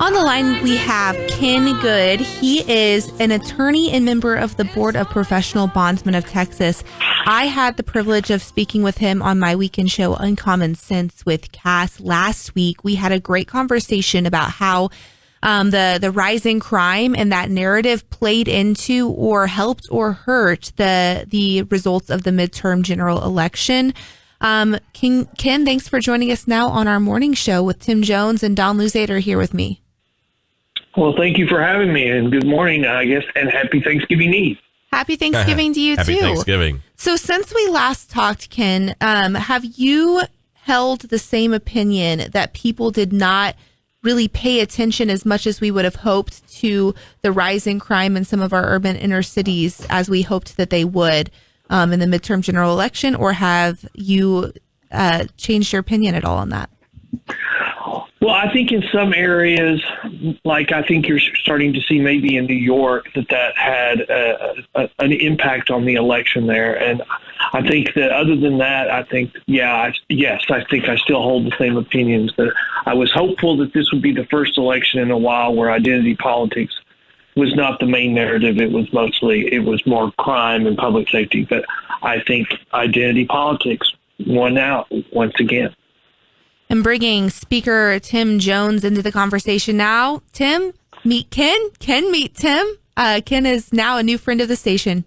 On the line, we have Ken Good. He is an attorney and member of the Board of Professional Bondsmen of Texas. I had the privilege of speaking with him on my weekend show, Uncommon Sense with Cass, last week. We had a great conversation about how the rising crime and that narrative played into or helped or hurt the results of the midterm general election. Ken, thanks for joining us now on our morning show with Tim Jones and Don Luzader here with me. Well, thank you for having me, and good morning, I guess, and happy Thanksgiving Eve. Happy Thanksgiving to you, Happy too. Thanksgiving. So since we last talked, Ken, have you held the same opinion that people did not really pay attention as much as we would have hoped to the rising crime in some of our urban inner cities as we hoped that they would in the midterm general election, or have you changed your opinion at all on that? Well, I think in some areas, like I think you're starting to see maybe in New York, that had an impact on the election there. And I think that other than that, I think, I think I still hold the same opinions. That I was hopeful that this would be the first election in a while where identity politics was not the main narrative. It was more crime and public safety. But I think identity politics won out once again. And bringing Speaker Tim Jones into the conversation now. Tim, meet Ken. Ken, meet Tim. Ken is now a new friend of the station.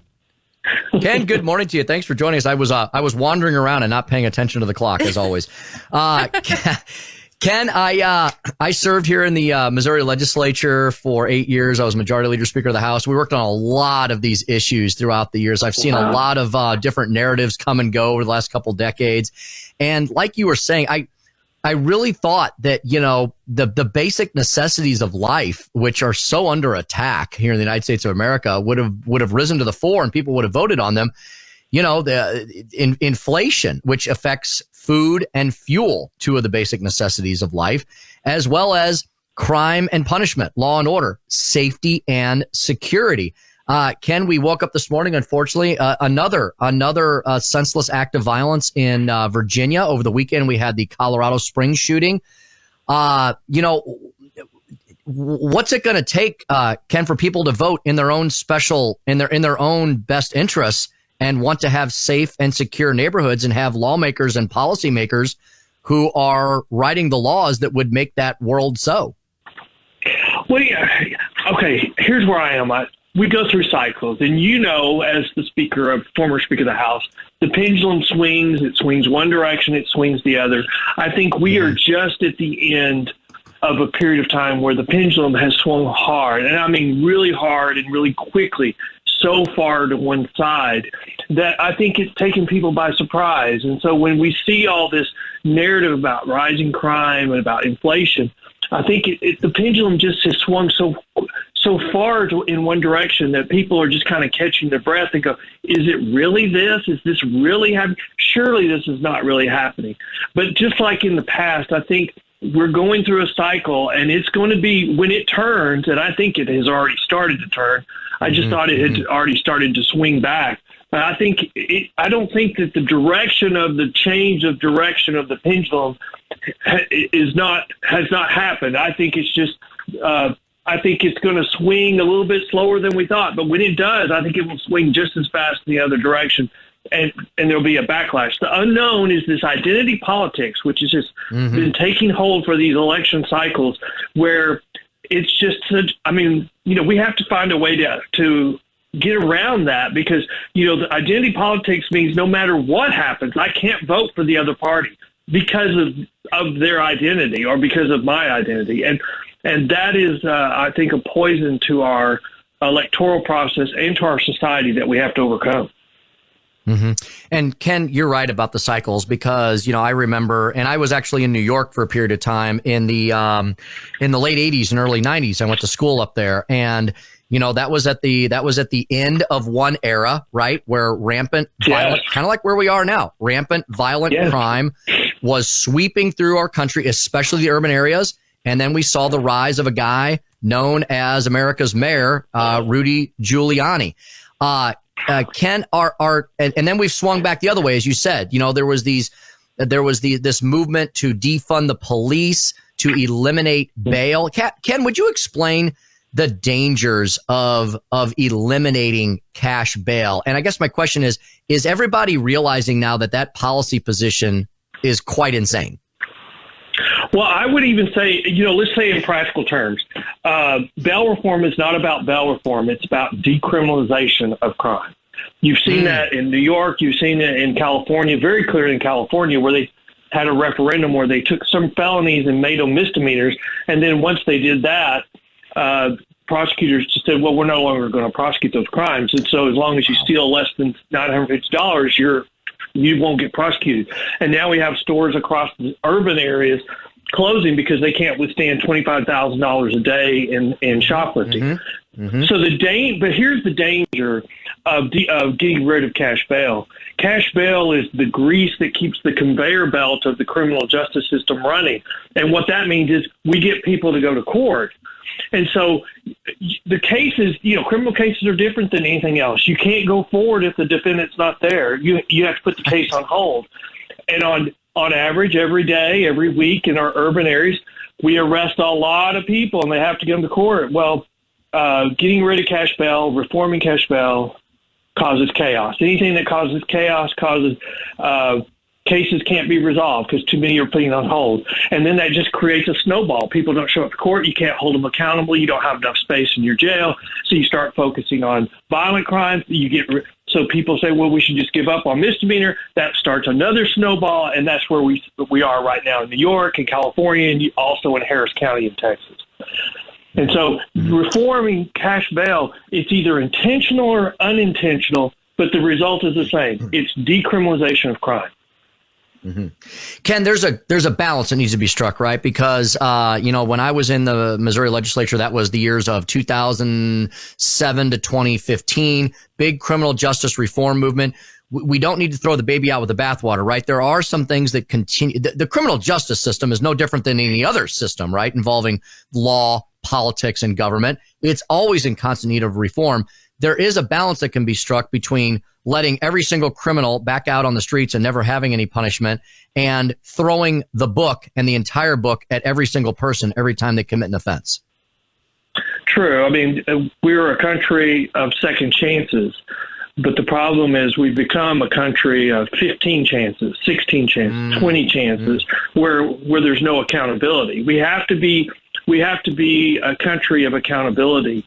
Ken, good morning to you. Thanks for joining us. I was wandering around and not paying attention to the clock, as always. Ken, I served here in the Missouri legislature for 8 years. I was Majority Leader, Speaker of the House. We worked on a lot of these issues throughout the years. I've seen a lot of different narratives come and go over the last couple decades. And like you were saying, I really thought that, the basic necessities of life, which are so under attack here in the United States of America, would have risen to the fore and people would have voted on them. The inflation, which affects food and fuel, two of the basic necessities of life, as well as crime and punishment, law and order, safety and security. Ken, we woke up this morning, unfortunately, another senseless act of violence in Virginia. Over the weekend, we had the Colorado Springs shooting. What's it going to take, Ken, for people to vote in their own in their own best interests and want to have safe and secure neighborhoods and have lawmakers and policymakers who are writing the laws that would make that world so? Well, yeah. Okay, here's where I am. We go through cycles, and as the former Speaker of the House, the pendulum swings. It swings one direction, it swings the other. I think we are just at the end of a period of time where the pendulum has swung hard, and I mean really hard and really quickly, so far to one side that I think it's taken people by surprise. And so when we see all this narrative about rising crime and about inflation, I think the pendulum just has swung so far in one direction that people are just kind of catching their breath and go, is it really this? Is this really happening? Surely this is not really happening. But just like in the past, I think we're going through a cycle, and it's going to be, when it turns, and I think it has already started to turn. I just thought it had already started to swing back. But I don't think that the direction of the change of direction of the pendulum has not happened. I think it's just, I think it's going to swing a little bit slower than we thought. But when it does, I think it will swing just as fast in the other direction, and there'll be a backlash. The unknown is this identity politics, which has just been taking hold for these election cycles, where it's just such, we have to find a way to get around that, because, the identity politics means no matter what happens, I can't vote for the other party because of their identity or because of my identity. And that is, I think, a poison to our electoral process and to our society that we have to overcome. And Ken, you're right about the cycles, because, I remember, and I was actually in New York for a period of time in the late 80s and early 90s. I went to school up there, and that was at the end of one era, right, where rampant violent, kind of like where we are now, rampant violent crime was sweeping through our country, especially the urban areas. And then we saw the rise of a guy known as America's mayor, Rudy Giuliani. Ken, and then we've swung back the other way, as you said. There was this movement to defund the police, to eliminate bail. Ken, would you explain the dangers of eliminating cash bail? And I guess my question is everybody realizing now that policy position is quite insane? Well, I would even say, let's say in practical terms, bail reform is not about bail reform. It's about decriminalization of crime. You've seen that in New York. You've seen it in California, very clearly in California, where they had a referendum where they took some felonies and made them misdemeanors. And then once they did that, prosecutors just said, well, we're no longer going to prosecute those crimes. And so as long as you steal less than $950, you won't get prosecuted. And now we have stores across the urban areas closing because they can't withstand $25,000 a day in shoplifting. So but here's the danger of getting rid of cash bail. Cash bail is the grease that keeps the conveyor belt of the criminal justice system running. And what that means is we get people to go to court. And so the cases, criminal cases are different than anything else. You can't go forward if the defendant's not there. You have to put the case on hold. And on average, every day, every week in our urban areas, we arrest a lot of people and they have to come to court. Well, getting rid of cash bail, reforming cash bail causes chaos. Anything that causes chaos causes cases can't be resolved because too many are putting on hold. And then that just creates a snowball. People don't show up to court. You can't hold them accountable. You don't have enough space in your jail. So you start focusing on violent crimes. So people say, well, we should just give up on misdemeanor. That starts another snowball. And that's where we are right now in New York and California and also in Harris County in Texas. And so reforming cash bail, it's either intentional or unintentional, but the result is the same. It's decriminalization of crime. Ken, there's a balance that needs to be struck, right? Because, when I was in the Missouri legislature, that was the years of 2007 to 2015, big criminal justice reform movement. We don't need to throw the baby out with the bathwater, right? There are some things that continue. The criminal justice system is no different than any other system, right? Involving law, politics, and government. It's always in constant need of reform. There is a balance that can be struck between letting every single criminal back out on the streets and never having any punishment and throwing the book and the entire book at every single person every time they commit an offense. True. I mean, we're a country of second chances, but the problem is we've become a country of 15 chances, 16 chances, 20 chances, where there's no accountability. We have to be a country of accountability.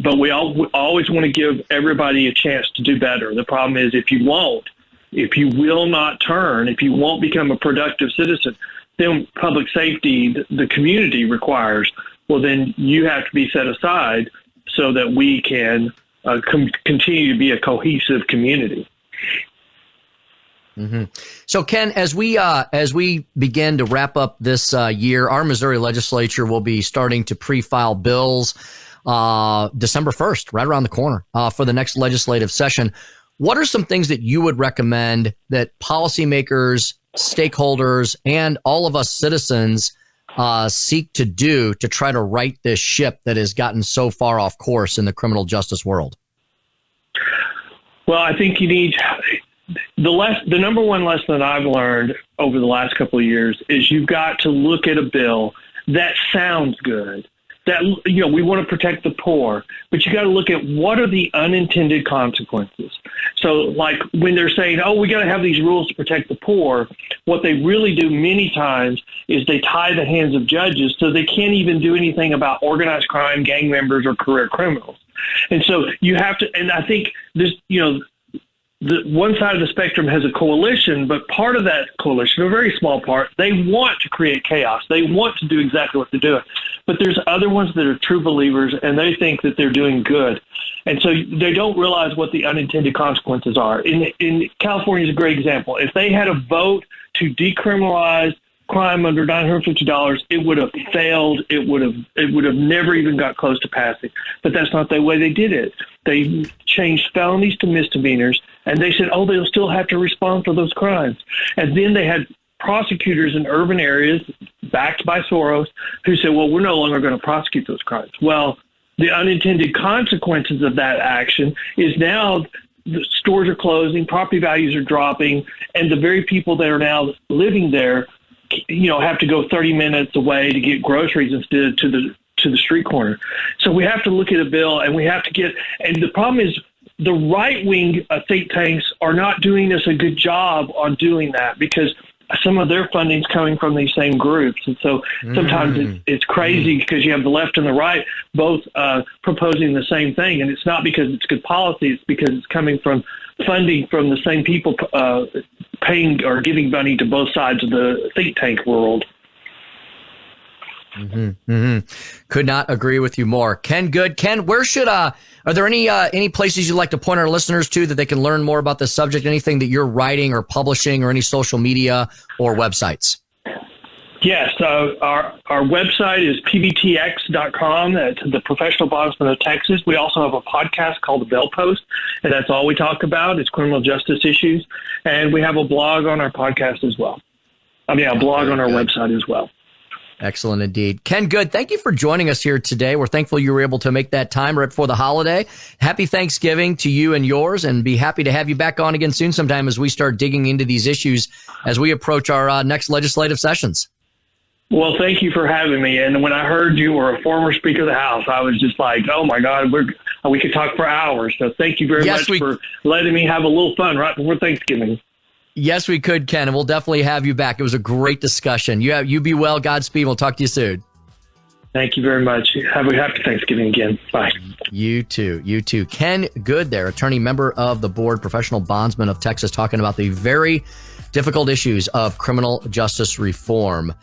But we always want to give everybody a chance to do better. The problem is if you will not turn, if you won't become a productive citizen, then public safety, the community requires, well, then you have to be set aside so that we can continue to be a cohesive community. So, Ken, as we begin to wrap up this year, our Missouri legislature will be starting to pre-file bills December 1st, right around the corner, for the next legislative session. What are some things that you would recommend that policymakers, stakeholders, and all of us citizens seek to do to try to right this ship that has gotten so far off course in the criminal justice world? Well, I think you need the number one lesson that I've learned over the last couple of years is you've got to look at a bill that sounds good. That, we want to protect the poor, but you got to look at what are the unintended consequences. So like when they're saying, oh, we got to have these rules to protect the poor, what they really do many times is they tie the hands of judges so they can't even do anything about organized crime, gang members, or career criminals. And so you have to, and I think this, the one side of the spectrum has a coalition, but part of that coalition, a very small part, they want to create chaos. They want to do exactly what they're doing. But there's other ones that are true believers, and they think that they're doing good. And so they don't realize what the unintended consequences are. In California is a great example. If they had a vote to decriminalize crime under $950, it would have failed. It would have never even got close to passing. But that's not the way they did it. They changed felonies to misdemeanors, and they said, oh, they'll still have to respond for those crimes. And then they had prosecutors in urban areas backed by Soros who said, well, we're no longer going to prosecute those crimes. Well, the unintended consequences of that action is now the stores are closing, property values are dropping, and the very people that are now living there have to go 30 minutes away to get groceries instead of to the street corner. So we have to look at a bill, and we have to and the problem is the right-wing think tanks are not doing us a good job on doing that, because some of their funding's coming from these same groups. And so sometimes it's crazy because you have the left and the right both proposing the same thing. And it's not because it's good policy. It's because it's coming from funding from the same people paying or giving money to both sides of the think tank world. Could not agree with you more. Ken Good. Ken, where should are there any places you'd like to point our listeners to that they can learn more about this subject? Anything that you're writing or publishing, or any social media or websites? Yes, our website is pbtx.com. That's the Professional Bondsmen of Texas. We also have a podcast called The Bell Post, and that's all we talk about is criminal justice issues. And we have a blog on our podcast as well. A blog on our website as well. Excellent indeed. Ken Good, thank you for joining us here today. We're thankful you were able to make that time right before the holiday. Happy Thanksgiving to you and yours, and be happy to have you back on again soon sometime as we start digging into these issues as we approach our next legislative sessions. Well, thank you for having me. And when I heard you were a former Speaker of the House, I was just like, oh, my God, we could talk for hours. So thank you very much for letting me have a little fun right before Thanksgiving. Yes, we could, Ken, and we'll definitely have you back. It was a great discussion. You be well. Godspeed. We'll talk to you soon. Thank you very much. Have a happy Thanksgiving again. Bye. You too. You too. Ken Good there, attorney, member of the board, Professional Bondsmen of Texas, talking about the very difficult issues of criminal justice reform.